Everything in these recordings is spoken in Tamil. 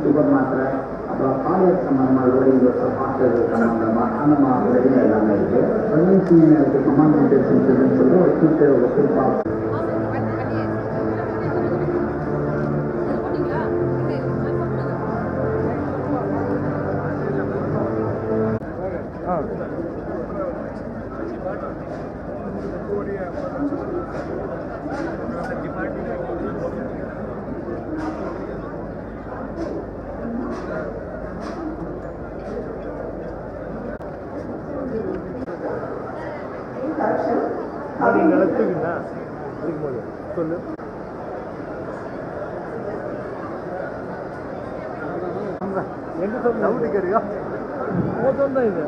சுகர் மாத்திரை அப்புறம் கார்டியக் சம்பந்தமாக லோடிங் ஹார்ட் சம்பந்தமாக அந்த மாதிரி எல்லாமே இருக்குது. ப்ரெக்னன்சி கமாண்டிகேஷன் சொல்லி ஒரு கிட் ஒரு குறிப்பாக சொல்லு என்ன சொல்ல கேட்குறியா தான் இது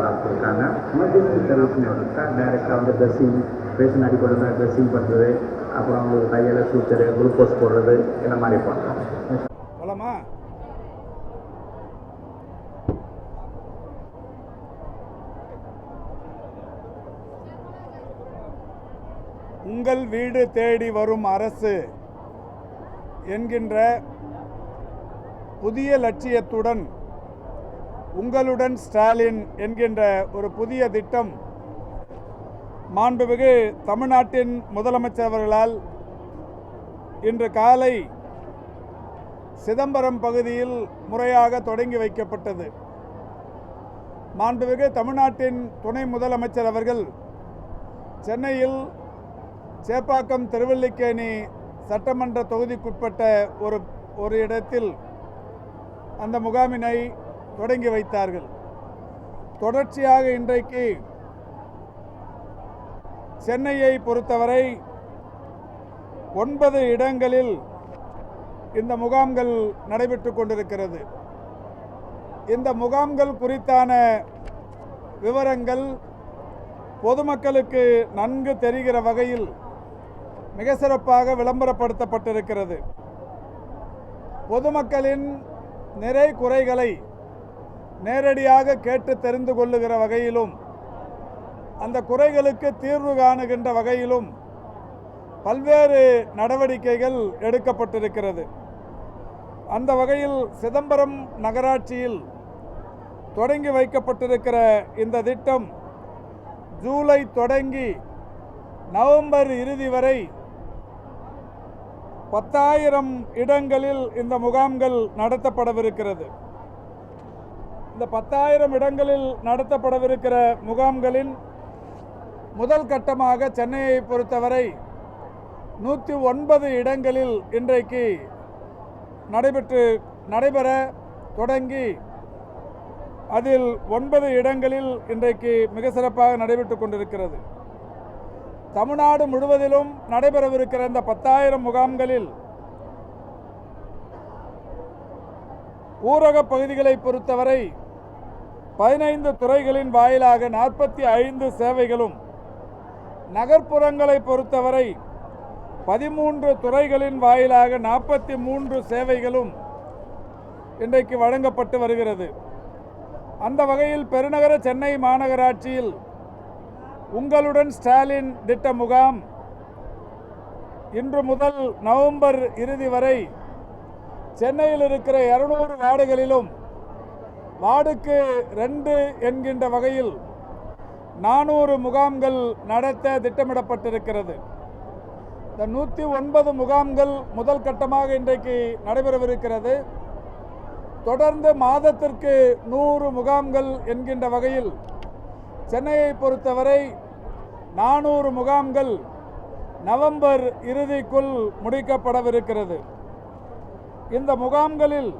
டாக்டர் இருக்காங்க. எமர்ஜென்சி சர்வீஸ்னு இருக்கா டைரெக்டாக வந்து ட்ரெஸ்ஸிங் பேஷண்ட் அடிப்படையில் ட்ரெஸ்ஸிங் பண்ணுறது, அப்புறம் அவங்களுக்கு கையில் சூச்சரு குளுக்கோஸ் போடுறது இந்த மாதிரி பண்ணுறோம். உங்கள் வீடு தேடி வரும் அரசு என்கின்ற புதிய லட்சியத்துடன் உங்களுடன் ஸ்டாலின் என்கின்ற ஒரு புதிய திட்டம் மாண்புமிகு தமிழ்நாட்டின் முதலமைச்சர் அவர்களால் இன்று காலை சிதம்பரம் பகுதியில் முறையாக தொடங்கி வைக்கப்பட்டது. மாண்புமிகு தமிழ்நாட்டின் துணை முதலமைச்சர் அவர்கள் சென்னையில் சேப்பாக்கம் திருவல்லிக்கேணி சட்டமன்ற தொகுதிக்குட்பட்ட ஒரு இடத்தில் அந்த முகாமினை தொடங்கி வைத்தார்கள். தொடர்ச்சியாக இன்றைக்கு சென்னையை பொறுத்தவரை 9 இடங்களில் இந்த முகாம்கள் நடைபெற்று கொண்டிருக்கிறது. இந்த முகாம்கள் குறித்தான விவரங்கள் பொதுமக்களுக்கு நன்கு தெரிகிற வகையில் மிக சிறப்பாக விளம்பரப்படுத்தப்பட்டிருக்கிறது. பொதுமக்களின் நிறை குறைகளை நேரடியாக கேட்டு தெரிந்து கொள்ளுகிற வகையிலும் அந்த குறைகளுக்கு தீர்வு காணுகின்ற வகையிலும் பல்வேறு நடவடிக்கைகள் எடுக்கப்பட்டிருக்கிறது. அந்த வகையில் சிதம்பரம் நகராட்சியில் தொடங்கி வைக்கப்பட்டிருக்கிற இந்த திட்டம் ஜூலை தொடங்கி நவம்பர் இறுதி வரை 10,000 இடங்களில் இந்த முகாம்கள் நடத்தப்படவிருக்கிறது. இந்த 10,000 இடங்களில் நடத்தப்படவிருக்கிற முகாம்களின் முதல் கட்டமாக சென்னையை பொறுத்தவரை 109 இடங்களில் இன்றைக்கு நடைபெற தொடங்கி அதில் 9 இடங்களில் இன்றைக்கு மிக சிறப்பாக நடைபெற்று கொண்டிருக்கிறது. தமிழ்நாடு முழுவதிலும் நடைபெறவிருக்கிற இந்த 10,000 முகாம்களில் ஊரக பகுதிகளை பொறுத்தவரை 15 துறைகளின் வாயிலாக 45 சேவைகளும், நகர்ப்புறங்களை பொறுத்தவரை 13 துறைகளின் வாயிலாக 43 சேவைகளும் இன்றைக்கு வழங்கப்பட்டு வருகிறது. அந்த வகையில் பெருநகர சென்னை மாநகராட்சியில் உங்களுடன் ஸ்டாலின் திட்ட முகாம் இன்று முதல் நவம்பர் இறுதி வரை சென்னையில் இருக்கிற 200 வார்டுகளிலும் வார்டுக்கு 2 என்கின்ற வகையில் 400 முகாம்கள் நடத்த திட்டமிடப்பட்டிருக்கிறது. இந்த 109 முகாம்கள் முதல் கட்டமாக இன்றைக்கு நடைபெறவிருக்கிறது. தொடர்ந்து மாதத்திற்கு 100 முகாம்கள் என்கின்ற வகையில் சென்னையை பொறுத்தவரை 400 முகாம்கள் நவம்பர் இறுதிக்குள் முடிக்கப்படவிருக்கிறது. இந்த முகாம்களில்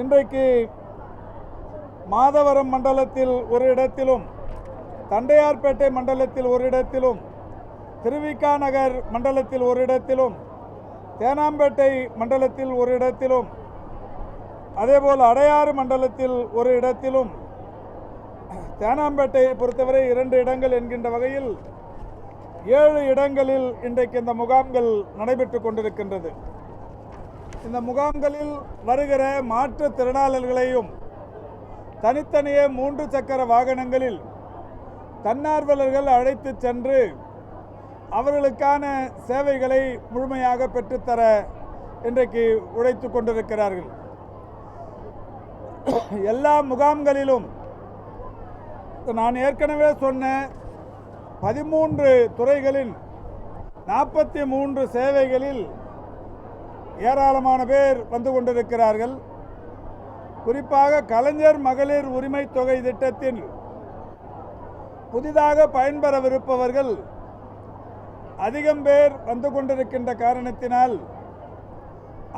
இன்றைக்கு மாதவரம் மண்டலத்தில் ஒரு இடத்திலும், தண்டையார்பேட்டை மண்டலத்தில் ஒரு இடத்திலும், திருவிக நகர் மண்டலத்தில் ஒரு இடத்திலும், தேனாம்பேட்டை மண்டலத்தில் ஒரு இடத்திலும், அதேபோல் அடையாறு மண்டலத்தில் ஒரு இடத்திலும், தேனாம்பேட்டையை பொறுத்தவரை 2 இடங்கள் என்கின்ற வகையில் 7 இடங்களில் இன்றைக்கு இந்த முகாம்கள் நடைபெற்றுக் கொண்டிருக்கின்றது. இந்த முகாம்களில் வருகிற மாற்றுத்திறனாளர்களையும் தனித்தனியே 3 சக்கர வாகனங்களில் தன்னார்வலர்கள் அழைத்து சென்று அவர்களுக்கான சேவைகளை முழுமையாக பெற்றுத்தர இன்றைக்கு உழைத்து கொண்டிருக்கிறார்கள். எல்லா முகாம்களிலும் நான் ஏற்கனவே சொன்ன 13 துறைகளின் 43 சேவைகளில் ஏராளமான பேர் வந்து கொண்டிருக்கிறார்கள். குறிப்பாக கலைஞர் மகளிர் உரிமை தொகை திட்டத்தில் புதிதாக பயன்பெறவிருப்பவர்கள் அதிகம் பேர் வந்து கொண்டிருக்கின்ற காரணத்தினால்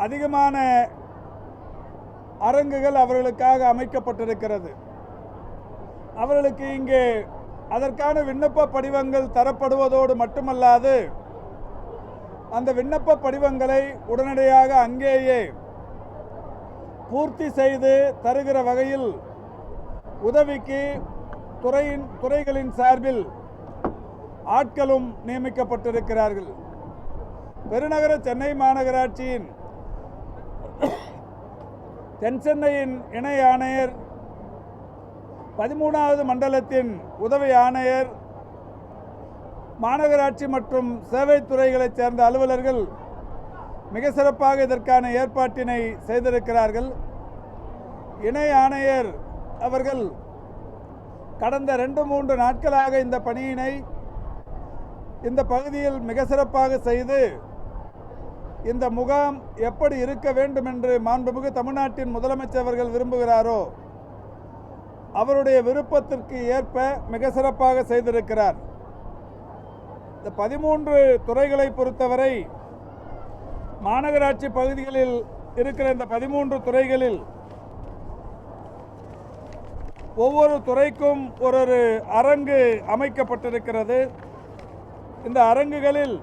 அதிகமான அரங்குகள் அவர்களுக்காக அமைக்கப்பட்டிருக்கிறது. அவர்களுக்கு இங்கே அதற்கான விண்ணப்ப படிவங்கள் தரப்படுவதோடு மட்டுமல்லாது அந்த விண்ணப்ப படிவங்களை உடனடியாக அங்கேயே பூர்த்தி செய்து தருகிற வகையில் உதவிக்கு துறைகளின் சார்பில் ஆட்களும் நியமிக்கப்பட்டிருக்கிறார்கள். பெருநகர சென்னை மாநகராட்சியின் தென்சென்னையின் இணை ஆணையர், 13வது மண்டலத்தின் உதவி ஆணையர், மாநகராட்சி மற்றும் சேவைத்துறைகளைச் சேர்ந்த அலுவலர்கள் மிக சிறப்பாக இதற்கான ஏற்பாட்டினை செய்திருக்கிறார்கள். இணை ஆணையர் அவர்கள் கடந்த 2-3 நாட்களாக இந்த பணியினை இந்த பகுதியில் மிக சிறப்பாக செய்து இந்த முகாம் எப்படி இருக்க வேண்டும் என்று மாண்புமிகு தமிழ்நாட்டின் முதலமைச்சர் அவர்கள் விரும்புகிறாரோ அவருடைய விருப்பத்திற்கு ஏற்ப மிக சிறப்பாக செய்திருக்கிறார். இந்த 13 துறைகளை பொறுத்தவரை மாநகராட்சி பகுதிகளில் இருக்கிற இந்த 13 துறைகளில் ஒவ்வொரு துறைக்கும் ஒரு அரங்கு அமைக்கப்பட்டிருக்கிறது. இந்த அரங்குகளில்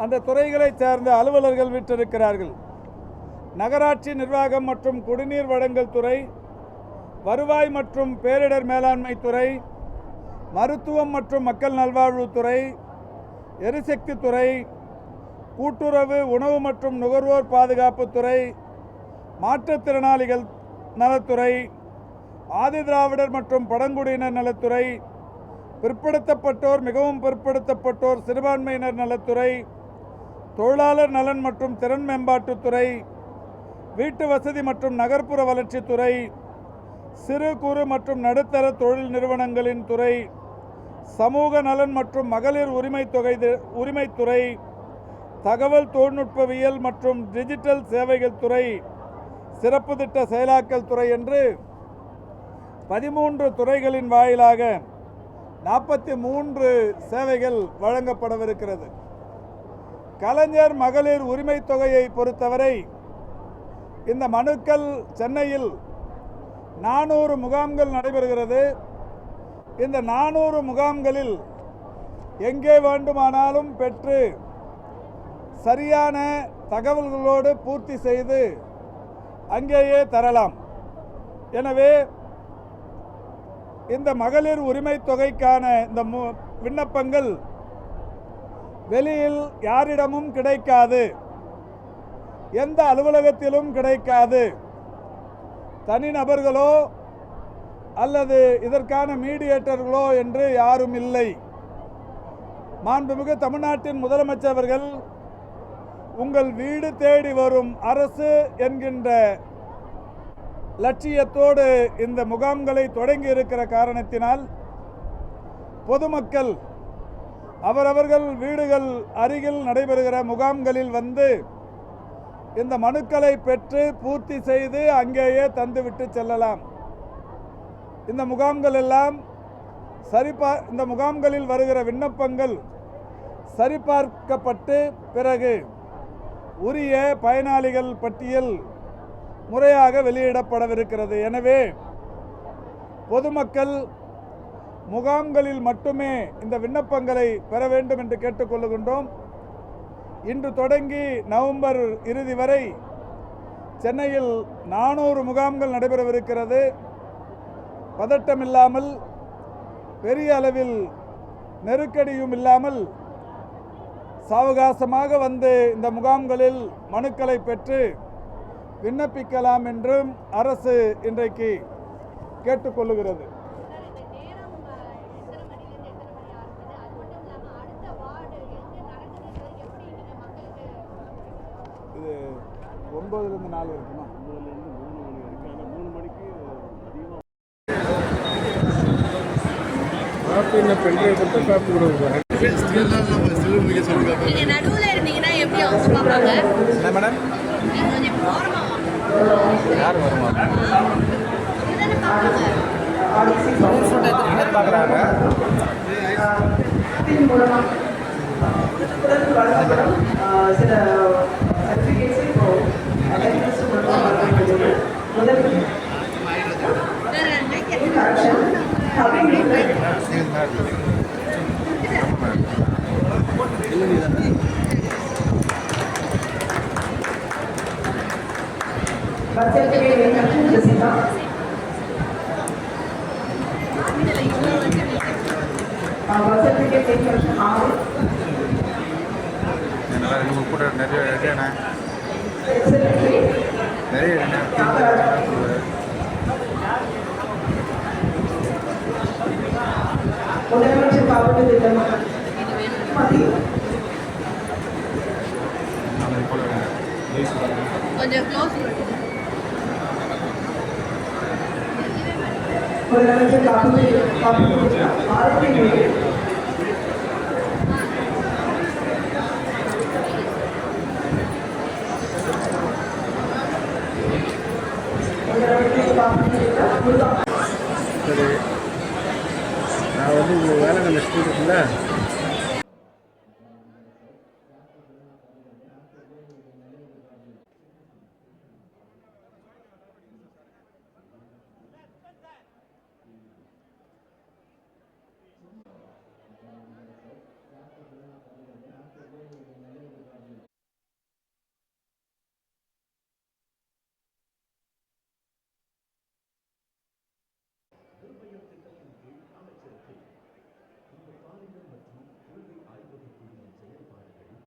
அந்த துறைகளைச் சேர்ந்த அலுவலர்கள் விட்டிருக்கிறார்கள். நகராட்சி நிர்வாகம் மற்றும் குடிநீர் வழங்கல் துறை, வருவாய் மற்றும் பேரிடர் மேலாண்மை துறை, மருத்துவம் மற்றும் மக்கள் நல்வாழ்வுத்துறை, எரிசக்தி துறை, கூட்டுறவு, உணவு மற்றும் நுகர்வோர் பாதுகாப்புத்துறை, மாற்றுத்திறனாளிகள் நலத்துறை, ஆதிதிராவிடர் மற்றும் பழங்குடியினர் நலத்துறை, பிற்படுத்தப்பட்டோர், மிகவும் பிற்படுத்தப்பட்டோர், சிறுபான்மையினர் நலத்துறை, தொழிலாளர் நலன் மற்றும் திறன் மேம்பாட்டுத்துறை, வீட்டு வசதி மற்றும் நகர்ப்புற வளர்ச்சித்துறை, சிறு குறு மற்றும் நடுத்தர தொழில் நிறுவனங்களின் துறை, சமூக நலன் மற்றும் மகளிர் உரிமைத்துறை, தகவல் தொழில்நுட்பவியல் மற்றும் டிஜிட்டல் சேவைகள் துறை, சிறப்பு திட்ட செயலாக்கல் துறை என்று 13 துறைகளின் வாயிலாக 43 சேவைகள் வழங்கப்படவிருக்கிறது. கலைஞர் மகளிர் உரிமை தொகையை பொறுத்தவரை இந்த மனுக்கள் சென்னையில் 400 முகாம்கள் நடைபெறுகிறது. இந்த 400 முகாம்களில் எங்கே வேண்டுமானாலும் பெற்று சரியான தகவல்களோடு பூர்த்தி செய்து அங்கேயே தரலாம். எனவே இந்த மகளிர் உரிமை தொகைக்கான இந்த விண்ணப்பங்கள் வெளியில் யாரிடமும் கிடைக்காது, எந்த அலுவலகத்திலும் கிடைக்காது. தனிநபர்களோ அல்லது இதற்கான மீடியேட்டர்களோ என்று யாரும் இல்லை. மாண்புமிகு தமிழ்நாட்டின் முதலமைச்சர் அவர்கள் உங்கள் வீடு தேடி வரும் அரசு என்கின்ற லட்சியத்தோடு இந்த முகாம்களை தொடங்கி இருக்கிற காரணத்தினால் பொதுமக்கள் அவரவர்கள் வீடுகள் அருகில் நடைபெறுகிற முகாம்களில் வந்து இந்த மனுக்களை பெற்று பூர்த்தி செய்து அங்கேயே தந்துவிட்டு செல்லலாம். இந்த முகாம்கள் எல்லாம் இந்த முகாம்களில் வருகிற விண்ணப்பங்கள் சரிபார்க்கப்பட்டு பிறகு உரிய பயனாளிகள் பட்டியல் முறையாக வெளியிடப்படவிருக்கிறது. எனவே பொதுமக்கள் முகாம்களில் மட்டுமே இந்த விண்ணப்பங்களை பெற வேண்டும் என்று கேட்டுக்கொள்ளுகின்றோம். இன்று தொடங்கி நவம்பர் இறுதி வரை சென்னையில் 400 முகாம்கள் நடைபெறவிருக்கிறது. பதட்டமில்லாமல், பெரிய அளவில் நெருக்கடியும் இல்லாமல் சாவகாசமாக வந்து இந்த முகாம்களில் மனுக்களை பெற்று விண்ணப்பிக்கலாம் என்றும் அரசு இன்றைக்கு கேட்டுக்கொள்ளுகிறது. இது 9லேருந்து 4 இருக்குமா? 9லேருந்து 3 மணி வரைக்கும். ஆனால் 3 மணிக்கு அதிகமாக காப்பி கொடுக்க நீங்க நடுவுல இருந்தீங்கன்னா எப்படி அவங்க பார்ப்பாங்க? என்ன மேடம்? நீங்க கொஞ்சம் ஓரமா யார் வருமா? இதுதானே பார்ப்பாங்க. பார்க்குறாங்க. சில சர்டிஃபிகேட்ஸ் இப்போ முதலமைச்சர் காப்பீட்டு திட்டம் கொஞ்சம் க்ளோஸ் முதலமைச்சர் காப்பீட்டு திட்டம் ஆரோக்கிய சரி, நான் வந்து உங்கள் வேலை ஸ்கூல் இருக்குல்ல,